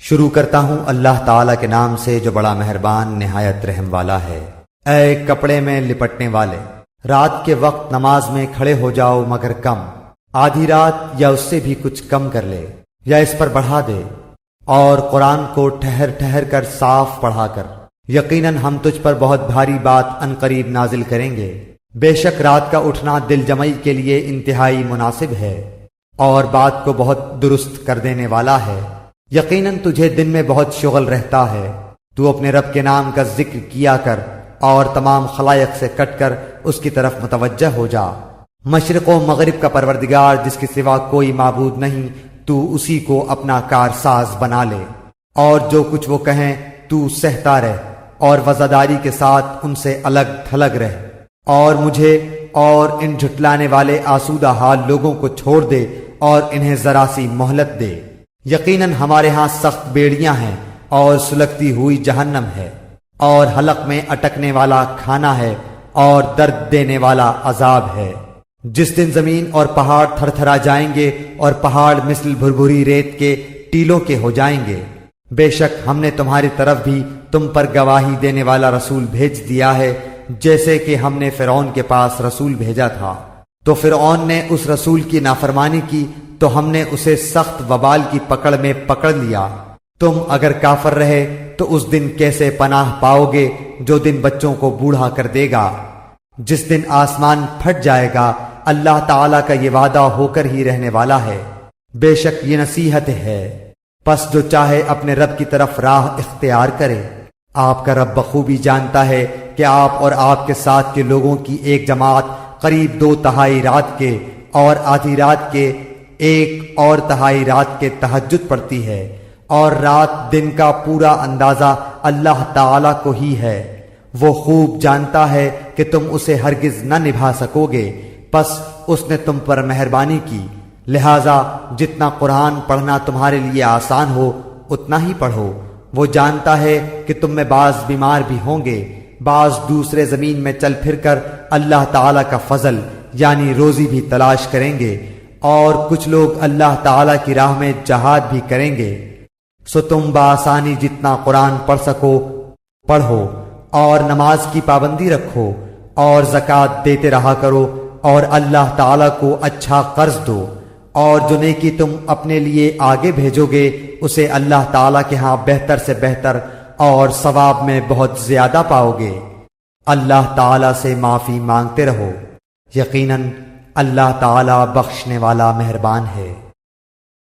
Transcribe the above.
شروع کرتا ہوں اللہ تعالیٰ کے نام سے جو بڑا مہربان نہایت رحم والا ہے۔ اے کپڑے میں لپٹنے والے، رات کے وقت نماز میں کھڑے ہو جاؤ مگر کم، آدھی رات یا اس سے بھی کچھ کم کر لے یا اس پر بڑھا دے، اور قرآن کو ٹھہر ٹھہر کر صاف پڑھا کر، یقیناً ہم تجھ پر بہت بھاری بات عنقریب نازل کریں گے۔ بے شک رات کا اٹھنا دل جمعی کے لیے انتہائی مناسب ہے اور بات کو بہت درست کر دینے والا ہے۔ یقیناً تجھے دن میں بہت شغل رہتا ہے، تو اپنے رب کے نام کا ذکر کیا کر اور تمام خلائق سے کٹ کر اس کی طرف متوجہ ہو جا۔ مشرق و مغرب کا پروردگار جس کے سوا کوئی معبود نہیں، تو اسی کو اپنا کارساز بنا لے، اور جو کچھ وہ کہیں تو سہتا رہ اور وزاداری کے ساتھ ان سے الگ تھلگ رہ، اور مجھے اور ان جھٹلانے والے آسودہ حال لوگوں کو چھوڑ دے اور انہیں ذرا سی مہلت دے۔ یقیناً ہمارے ہاں سخت بیڑیاں ہیں اور سلگتی ہوئی جہنم ہے، اور حلق میں اٹکنے والا کھانا ہے اور درد دینے والا عذاب ہے۔ جس دن زمین اور پہاڑ تھر تھرا جائیں گے اور پہاڑ مثل بھربھری ریت کے ٹیلوں کے ہو جائیں گے۔ بے شک ہم نے تمہاری طرف بھی تم پر گواہی دینے والا رسول بھیج دیا ہے، جیسے کہ ہم نے فرعون کے پاس رسول بھیجا تھا، تو فرعون نے اس رسول کی نافرمانی کی تو ہم نے اسے سخت وبال کی پکڑ میں پکڑ لیا۔ تم اگر کافر رہے تو اس دن کیسے پناہ پاؤ گے جو دن بچوں کو بوڑھا کر دے گا، جس دن آسمان پھٹ جائے گا۔ اللہ تعالیٰ کا یہ وعدہ ہو کر ہی رہنے والا ہے، بے شک یہ نصیحت ہے، پس جو چاہے اپنے رب کی طرف راہ اختیار کرے۔ آپ کا رب بخوبی جانتا ہے کہ آپ اور آپ کے ساتھ کے لوگوں کی ایک جماعت قریب 2/3 رات کے اور آدھی رات کے 1/4 رات کے تہجد پڑتی ہے، اور رات دن کا پورا اندازہ اللہ تعالیٰ کو ہی ہے۔ وہ خوب جانتا ہے کہ تم اسے ہرگز نہ نبھا سکو گے، پس اس نے تم پر مہربانی کی، لہذا جتنا قرآن پڑھنا تمہارے لیے آسان ہو اتنا ہی پڑھو۔ وہ جانتا ہے کہ تم میں بعض بیمار بھی ہوں گے، بعض دوسرے زمین میں چل پھر کر اللہ تعالیٰ کا فضل یعنی روزی بھی تلاش کریں گے، اور کچھ لوگ اللہ تعالیٰ کی راہ میں جہاد بھی کریں گے۔ سو تم بآسانی جتنا قرآن پڑھ سکو پڑھو، اور نماز کی پابندی رکھو، اور زکوٰۃ دیتے رہا کرو، اور اللہ تعالیٰ کو اچھا قرض دو، اور جو نیکی تم اپنے لیے آگے بھیجو گے اسے اللہ تعالیٰ کے ہاں بہتر سے بہتر اور ثواب میں بہت زیادہ پاؤ گے۔ اللہ تعالیٰ سے معافی مانگتے رہو، یقیناً اللہ تعالیٰ بخشنے والا مہربان ہے۔